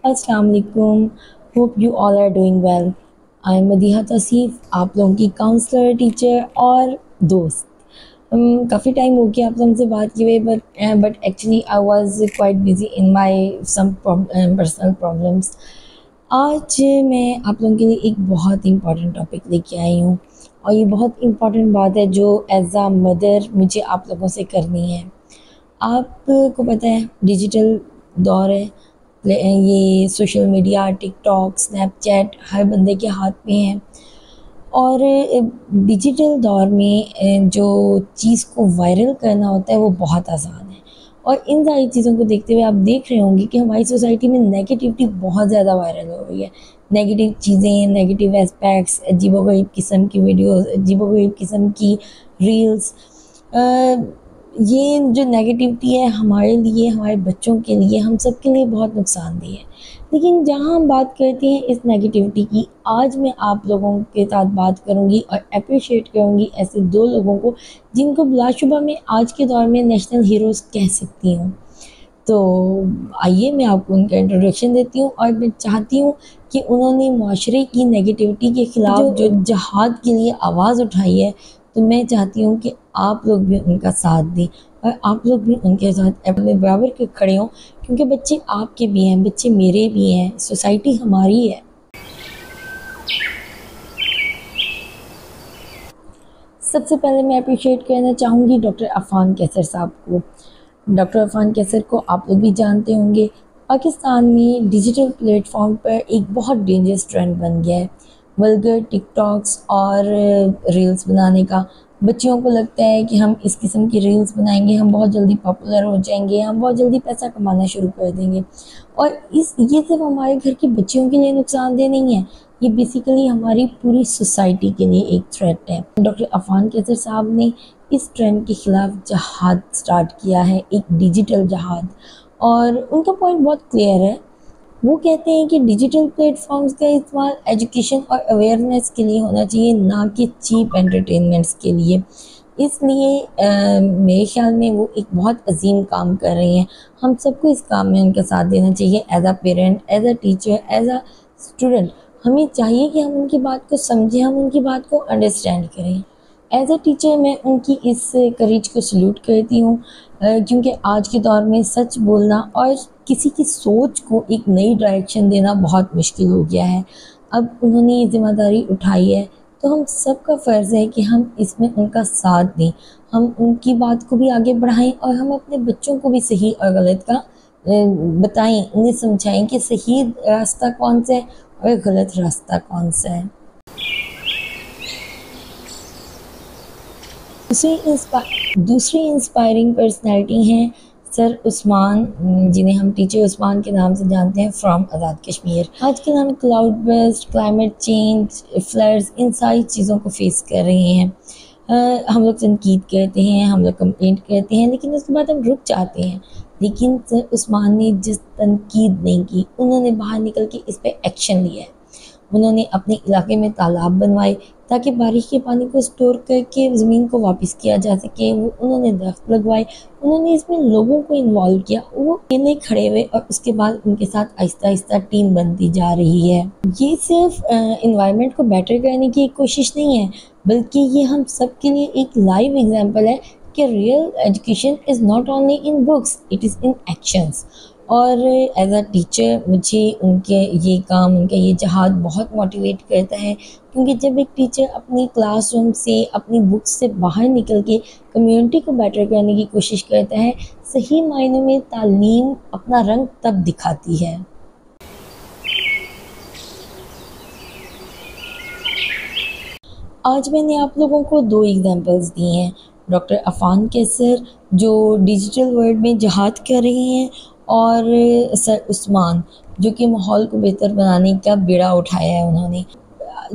अस्सलाम वालेकुम। Hope you all are doing well. I am Madiha Tauseef, आप लोगों की काउंसलर, टीचर और दोस्त। काफ़ी टाइम हो गया आप लोगों से बात किए हुए, but actually I was quite busy in my some personal problems. आज मैं आप लोगों के लिए एक बहुत इम्पॉर्टेंट टॉपिक लेके आई हूँ, और ये बहुत इम्पॉर्टेंट बात है जो एज आ मदर मुझे आप लोगों से करनी है। आपको पता है डिजिटल दौर है, ये सोशल मीडिया, टिकटॉक, स्नैपचैट हर बंदे के हाथ में है। और डिजिटल दौर में जो चीज़ को वायरल करना होता है वो बहुत आसान है। और इन सारी चीज़ों को देखते हुए आप देख रहे होंगे कि हमारी सोसाइटी में नेगेटिविटी बहुत ज़्यादा वायरल हो रही है। नेगेटिव चीज़ें, नेगेटिव एस्पेक्ट्स, अजीबोगरीब किस्म की वीडियोस, अजीबोगरीब किस्म की रील्स। ये जो नेगेटिविटी है हमारे लिए, हमारे बच्चों के लिए, हम सब के लिए बहुत नुकसानदेह है। लेकिन जहाँ हम बात करते हैं इस नेगेटिविटी की, आज मैं आप लोगों के साथ बात करूँगी और अप्रिशिएट करूँगी ऐसे दो लोगों को जिनको बिलाशुबा मैं आज के दौर में नेशनल हीरोज़ कह सकती हूँ। तो आइए मैं आपको उनका इंट्रोडक्शन देती हूँ, और मैं चाहती हूँ कि उन्होंने माशरे की नेगेटिविटी के ख़िलाफ़ जो जहाद के लिए आवाज़ उठाई है, तो मैं चाहती हूँ कि आप लोग भी उनका साथ दें और आप लोग भी उनके साथ अपने बराबर के खड़े हों, क्योंकि बच्चे आपके भी हैं, बच्चे मेरे भी हैं, सोसाइटी हमारी है। सबसे पहले मैं अप्रिशिएट करना चाहूँगी डॉक्टर अफ़ान कैसर साहब को। डॉक्टर अफ़ान कैसर को आप लोग भी जानते होंगे। पाकिस्तान में डिजिटल प्लेटफॉर्म पर एक बहुत डेंजरस ट्रेंड बन गया है वल्गर टिकटॉक्स और रील्स बनाने का। बच्चियों को लगता है कि हम इस किस्म की रील्स बनाएंगे, हम बहुत जल्दी पॉपुलर हो जाएंगे, हम बहुत जल्दी पैसा कमाना शुरू कर देंगे। और ये सिर्फ हमारे घर की बच्चियों के लिए नुकसानदेह नहीं है, ये बेसिकली हमारी पूरी सोसाइटी के लिए एक थ्रेट है। डॉक्टर अफ़ान कैसर साहब ने इस ट्रेंड के ख़िलाफ़ जहाद स्टार्ट किया है, एक डिजिटल जहाद। और उनका पॉइंट बहुत क्लियर है। वो कहते हैं कि डिजिटल प्लेटफॉर्म्स का इस्तेमाल एजुकेशन और अवेयरनेस के लिए होना चाहिए, ना कि चीप एंटरटेनमेंट्स के लिए। इसलिए मेरे ख़्याल में वो एक बहुत अजीम काम कर रही हैं। हम सबको इस काम में उनका साथ देना चाहिए। एज आ पेरेंट, एज आ टीचर, एज आ स्टूडेंट हमें चाहिए कि हम उनकी बात को समझें, हम उनकी बात को अंडरस्टैंड करें। एज अ टीचर मैं उनकी इस करेज को सल्यूट करती हूँ, क्योंकि आज के दौर में सच बोलना और किसी की सोच को एक नई डायरेक्शन देना बहुत मुश्किल हो गया है। अब उन्होंने ये ज़िम्मेदारी उठाई है, तो हम सबका फ़र्ज़ है कि हम इसमें उनका साथ दें, हम उनकी बात को भी आगे बढ़ाएं और हम अपने बच्चों को भी सही और गलत का बताएं, उन्हें समझाएं कि सही रास्ता कौन सा है और गलत रास्ता कौन सा है। दूसरी इंस्पायरिंग पर्सनैलिटी हैं सर उस्मान, जिन्हें हम टीचर उस्मान के नाम से जानते हैं, फ्रॉम आज़ाद कश्मीर। आजकल हम cloud burst, climate change, floods, इन सारी चीज़ों को फेस कर रहे हैं। हम लोग तनकीद करते हैं, हम लोग कंप्लेंट करते हैं, लेकिन उसके बाद हम रुक जाते हैं। लेकिन सर उस्मान ने जिस तनकीद नहीं की, उन्होंने बाहर निकल के इस पर एक्शन लिया है। उन्होंने अपने इलाके में तालाब बनवाए ताकि बारिश के पानी को स्टोर करके ज़मीन को वापस किया जा सके। उन्होंने दरख्त लगवाए, उन्होंने इसमें लोगों को इन्वॉल्व किया। वो अकेले खड़े हुए और उसके बाद उनके साथ आहिस्ता आहिस्ता टीम बनती जा रही है। ये सिर्फ इन्वायरमेंट को बेटर करने की एक कोशिश नहीं है, बल्कि ये हम सब के लिए एक लाइव एग्जाम्पल है कि real education is not only in books, it is in actions. और एज अ टीचर मुझे उनके ये काम, उनका ये जहाद बहुत मोटिवेट करता है, क्योंकि जब एक टीचर अपनी क्लासरूम से, अपनी बुक से बाहर निकल के कम्युनिटी को बेटर करने की कोशिश करता है, सही मायनों में तालीम अपना रंग तब दिखाती है। आज मैंने आप लोगों को दो एग्जांपल्स दिए हैं, डॉक्टर अफ़ान कैसर जो डिजिटल वर्ल्ड में जहाद कर रही हैं, और सर उस्मान जो कि माहौल को बेहतर बनाने का बीड़ा उठाया है उन्होंने।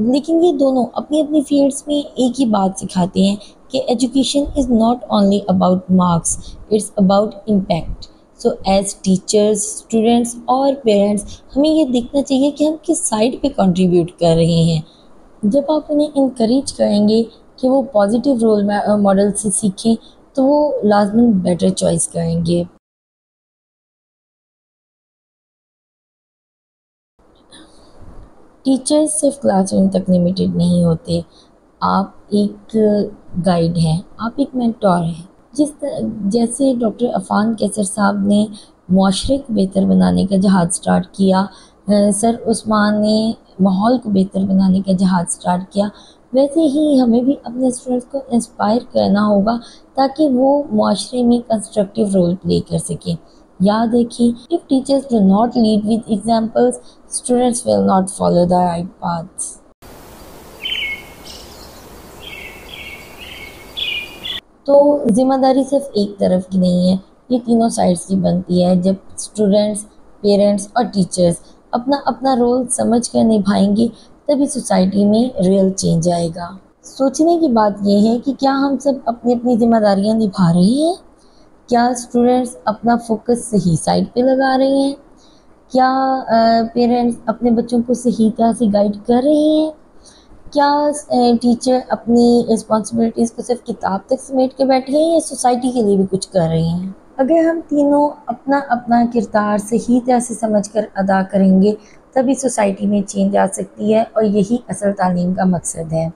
लेकिन ये दोनों अपनी अपनी फील्ड्स में एक ही बात सिखाते हैं कि education is not only about marks, it's about impact. So as teachers, students और पेरेंट्स हमें ये देखना चाहिए कि हम किस साइड पे कंट्रीब्यूट कर रहे हैं। जब आप उन्हें इनकरेज करेंगे कि वो पॉजिटिव रोल मॉडल से सीखें, तो वो लाजमन बेटर चॉइस करेंगे। टीचर्स सिर्फ क्लासरूम तक लिमिटेड नहीं होते। आप एक गाइड हैं, आप एक मेंटोर हैं। जैसे डॉक्टर अफ़ान कैसर साहब ने मुआशरे को बेहतर बनाने का जहाज़ स्टार्ट किया, सर उस्मान ने माहौल को बेहतर बनाने का जहाज़ स्टार्ट किया, वैसे ही हमें भी अपने स्टूडेंट्स को इंस्पायर करना होगा ताकि वो मुआशरे में कंस्ट्रक्टिव रोल प्ले कर सकें। याद रखिए, if teachers do not lead with examples, students will not follow the right paths. तो ज़िम्मेदारी सिर्फ एक तरफ की नहीं है, ये तीनों साइड्स की बनती है। जब स्टूडेंट्स, पेरेंट्स और टीचर्स अपना अपना रोल समझ कर निभाएंगे, तभी सोसाइटी में रियल चेंज आएगा। सोचने की बात यह है कि क्या हम सब अपनी अपनी जिम्मेदारियां निभा रहे हैं? क्या स्टूडेंट्स अपना फोकस सही साइड पे लगा रहे हैं? क्या पेरेंट्स अपने बच्चों को सही तरह से गाइड कर रहे हैं? क्या टीचर अपनी रिस्पॉन्सिबिलिटीज़ को सिर्फ किताब तक समेट के बैठे हैं या सोसाइटी के लिए भी कुछ कर रहे हैं? अगर हम तीनों अपना अपना किरदार सही तरह से समझ कर अदा करेंगे, तभी सोसाइटी में चेंज आ सकती है, और यही असल तालीम का मकसद है।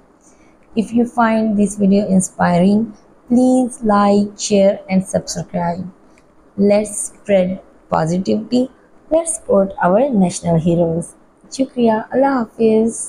If you find this video inspiring, please like, share and subscribe. Let's spread positivity, let's support our national heroes. शुक्रिया, अल्लाह हाफिज़।